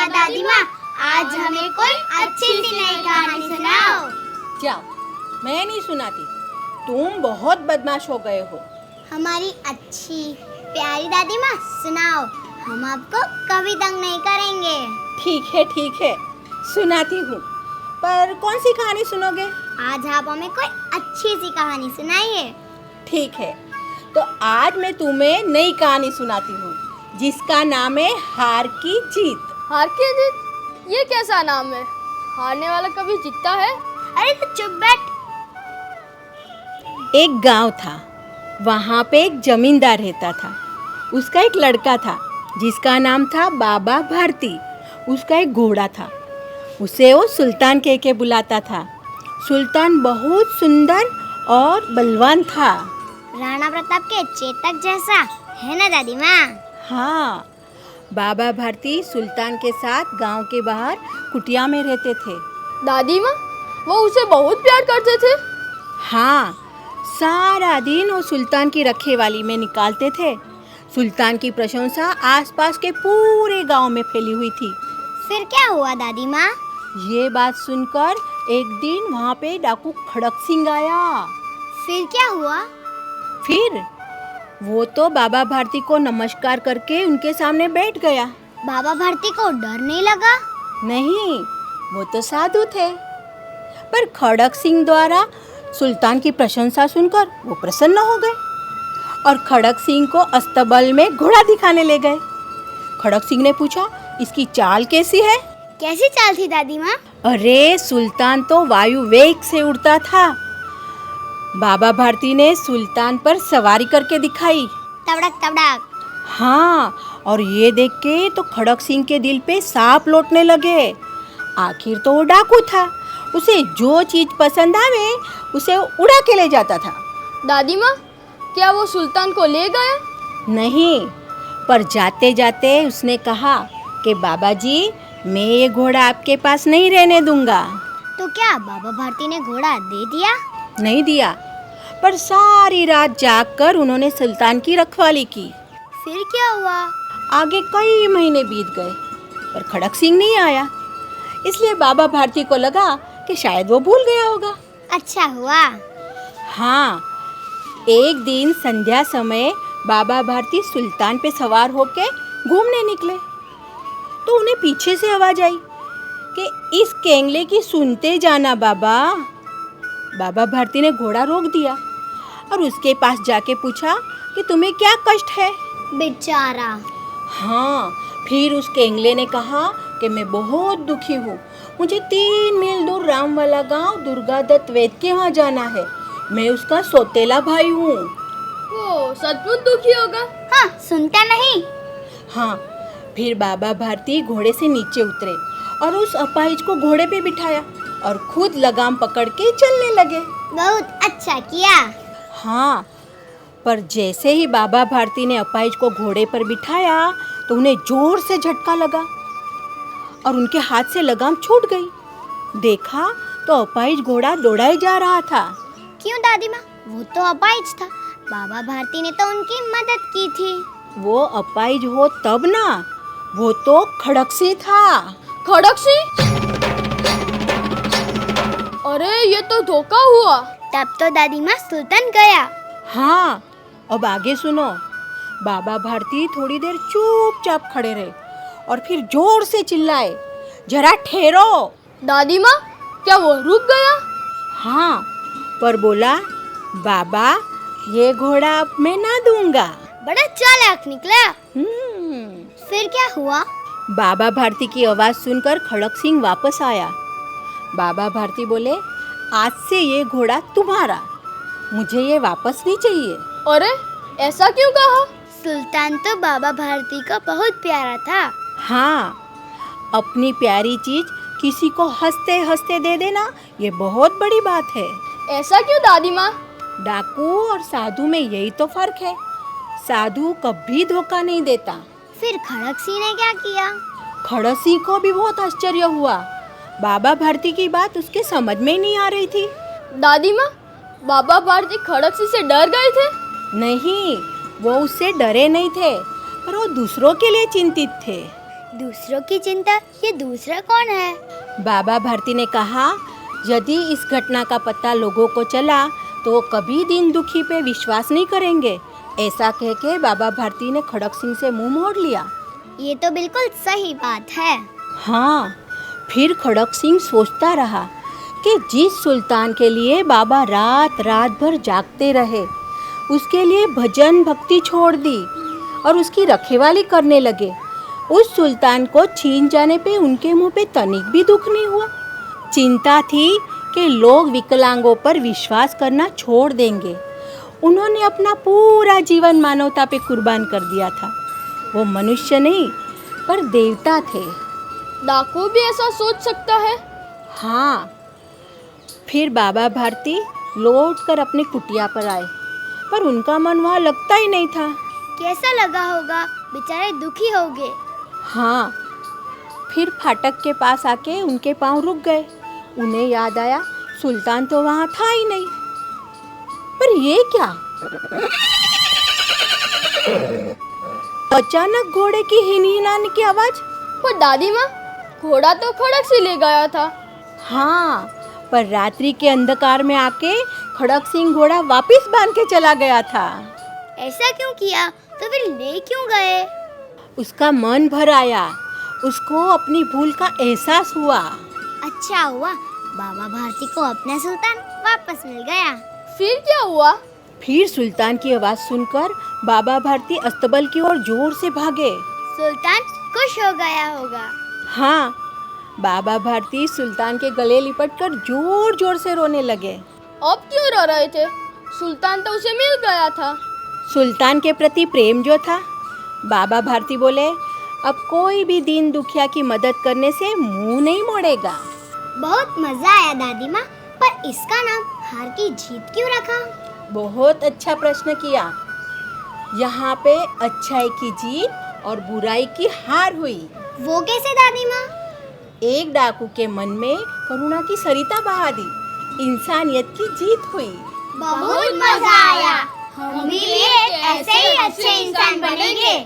माँ दादी माँ, आज हमें कोई अच्छी सी नई कहानी सुनाओ। जाओ, मैं नहीं सुनाती, तुम बहुत बदमाश हो गए हो। हमारी अच्छी प्यारी दादी माँ सुनाओ, हम आपको कभी तंग नहीं करेंगे। ठीक है, सुनाती हूँ। पर कौन सी कहानी सुनोगे? आज आप हमें कोई अच्छी सी कहानी सुनाइए। ठीक है, तो आज मैं तुम्हें नई कहानी सुनाती हूँ जिसका नाम है हार की जीत। हार की जीत? ये कैसा नाम है? हारने वाला कभी जीतता है? अरे तो चुप बैठ। एक गांव था, वहाँ पे एक जमींदार रहता था। उसका एक लड़का था जिसका नाम था बाबा भारती। उसका एक घोड़ा था, उसे वो सुल्तान कह के बुलाता था। सुल्तान बहुत सुंदर और बलवान था। राणा प्रताप के चेतक जैसा है ना दादी माँ? हाँ, बाबा भारती सुल्तान के साथ गांव के बाहर कुटिया में रहते थे। दादी माँ, वो उसे बहुत प्यार करते थे। हाँ, सारा दिन वो सुल्तान की रखेवाली में निकालते थे। सुल्तान की प्रशंसा आसपास के पूरे गांव में फैली हुई थी। फिर क्या हुआ दादी माँ? ये बात सुनकर एक दिन वहाँ पे डाकू खड़क सिंह आया। फिर क्या हुआ? फिर वो तो बाबा भारती को नमस्कार करके उनके सामने बैठ गया। बाबा भारती को डर नहीं लगा? नहीं, वो तो साधु थे। पर खड़क सिंह द्वारा सुल्तान की प्रशंसा सुनकर वो प्रसन्न हो गए और खड़क सिंह को अस्तबल में घोड़ा दिखाने ले गए। खड़क सिंह ने पूछा, इसकी चाल कैसी है? कैसी चाल थी दादी माँ? अरे, सुल्तान तो वायु वेग से उड़ता था। बाबा भारती ने सुल्तान पर सवारी करके दिखाई। तबड़क तबड़क। हाँ, और ये देख के तो खड़क सिंह के दिल पे सांप लौटने लगे। आखिर तो वो डाकू था, उसे जो चीज पसंद आवे उसे उड़ा के ले जाता था। दादी माँ, क्या वो सुल्तान को ले गया? नहीं, पर जाते जाते उसने कहा कि बाबा जी, मैं ये घोड़ा आपके पास नहीं रहने दूंगा। तो क्या बाबा भारती ने घोड़ा दे दिया? नहीं दिया, पर सारी रात जागकर उन्होंने सुल्तान की रखवाली की। फिर क्या हुआ? आगे कई महीने बीत गए, पर खड़क सिंह नहीं आया। इसलिए बाबा भारती को लगा कि शायद वो भूल गया होगा। अच्छा हुआ। हाँ, एक दिन संध्या समय बाबा भारती सुल्तान पे सवार होके घूमने निकले, तो उन्हें पीछे से आवाज आई कि इस केंगले की सुनते जाना बाबा। बाबा भारती ने घोड़ा रोक दिया और उसके पास जाके पूछा कि तुम्हें क्या कष्ट है? बेचारा। हाँ, फिर उस केंगले ने कहा कि मैं बहुत दुखी हूँ, मुझे 3 मील दूर रामवाला गांव दुर्गादत्त वैद्य के वहाँ जाना है। मैं उसका सौतेला भाई हूँ। वो सचमुच दुखी होगा। हाँ, सुनता नहीं। हाँ, फिर बाबा भारती घोड़े से नीचे उतरे और उस अपाहिज को घोड़े पे बिठाया और खुद लगाम पकड़ के चलने लगे। बहुत अच्छा किया। हाँ, पर जैसे ही बाबा भारती ने अपाहिज को घोड़े पर बिठाया तो उन्हें जोर से झटका लगा और उनके हाथ से लगाम छूट गई। देखा तो अपाहिज घोड़ा दौड़ाई जा रहा था। क्यों दादी माँ? वो तो अपाहिज था, बाबा भारती ने तो उनकी मदद की थी। वो अपाहिज हो तब ना, वो तो खड़क सिंह था। खड़क सिंह? अरे, ये तो धोखा हुआ। तब तो दादी माँ सुल्तान गया। हाँ, अब आगे सुनो। बाबा भारती थोड़ी देर चुपचाप खड़े रहे और फिर जोर से चिल्लाए, जरा ठहरो। दादी माँ, क्या वो रुक गया? हाँ, पर बोला, बाबा ये घोड़ा अब मैं ना दूंगा। बड़ा चालाक निकला। हम्म। फिर क्या हुआ? बाबा भारती की आवाज सुनकर खड़क सिंह वापस आया। बाबा भारती बोले, आज से ये घोड़ा तुम्हारा, मुझे ये वापस नहीं चाहिए। अरे, ऐसा क्यों कहा? सुल्तान तो बाबा भारती का बहुत प्यारा था। हाँ, अपनी प्यारी चीज किसी को हंसते हंसते दे देना ये बहुत बड़ी बात है। ऐसा क्यों दादी माँ? डाकू और साधु में यही तो फर्क है। साधु कभी धोखा नहीं देता। फिर खड़क सिंह ने क्या किया? खड़क सिंह को भी बहुत आश्चर्य हुआ। बाबा भारती की बात उसके समझ में ही नहीं आ रही थी। दादी माँ, बाबा भारती खड़क सिंह से डर गए थे? नहीं, वो उससे डरे नहीं थे, पर वो दूसरों के लिए चिंतित थे। दूसरों की चिंता, ये दूसरा कौन है? बाबा भारती ने कहा, यदि इस घटना का पता लोगों को चला तो वो कभी दीन दुखी पे विश्वास नहीं करेंगे। ऐसा कह के बाबा भारती ने खड़क सिंह से मुंह मोड़ लिया। ये तो बिल्कुल सही बात है। हाँ, फिर खड़क सिंह सोचता रहा कि जिस सुल्तान के लिए बाबा रात रात भर जागते रहे, उसके लिए भजन भक्ति छोड़ दी और उसकी रखवाली करने लगे, उस सुल्तान को छीन जाने पे उनके मुंह पे तनिक भी दुख नहीं हुआ। चिंता थी कि लोग विकलांगों पर विश्वास करना छोड़ देंगे। उन्होंने अपना पूरा जीवन मानवता पे कुर्बान कर दिया था। वो मनुष्य नहीं पर देवता थे। डाकू भी ऐसा सोच सकता है? हाँ, फिर बाबा भारती लौटकर अपनी कुटिया पर आए, पर उनका मन वहाँ लगता ही नहीं था। कैसा लगा होगा? बेचारे दुखी हो गए। हाँ, फिर फाटक के पास आके उनके पांव रुक गए। उन्हें याद आया, सुल्तान तो वहाँ था ही नहीं। पर ये क्या? अचानक घोड़े की हिनहिनाने की आवाज। पर दादी माँ, घोड़ा तो खड़क से ले गया था। हाँ, पर रात्रि के अंधकार में आके खड़क सिंह घोड़ा वापस बांध के चला गया था। ऐसा क्यों किया? तो फिर ले क्यों गए? उसका मन भर आया, उसको अपनी भूल का एहसास हुआ। अच्छा हुआ, बाबा भारती को अपना सुल्तान वापस मिल गया। फिर क्या हुआ? फिर सुल्तान की आवाज सुनकर बाबा भारती अस्तबल की ओर जोर से भागे। सुल्तान खुश हो गया होगा। हाँ, बाबा भारती सुल्तान के गले लिपटकर जोर जोर से रोने लगे। अब क्यों रो रहे थे? सुल्तान तो उसे मिल गया था। सुल्तान के प्रति प्रेम जो था। बाबा भारती बोले, अब कोई भी दीन दुखिया की मदद करने से मुंह नहीं मोड़ेगा। बहुत मजा आया दादी माँ, पर इसका नाम हार की जीत क्यों रखा? बहुत अच्छा प्रश्न किया। यहाँ पे अच्छाई की जीत और बुराई की हार हुई। वो कैसे दादी माँ? एक डाकू के मन में करुणा की सरिता बहा दी, इंसानियत की जीत हुई। बहुत मजा आया। हम भी ऐसे ही अच्छे इंसान बनेंगे।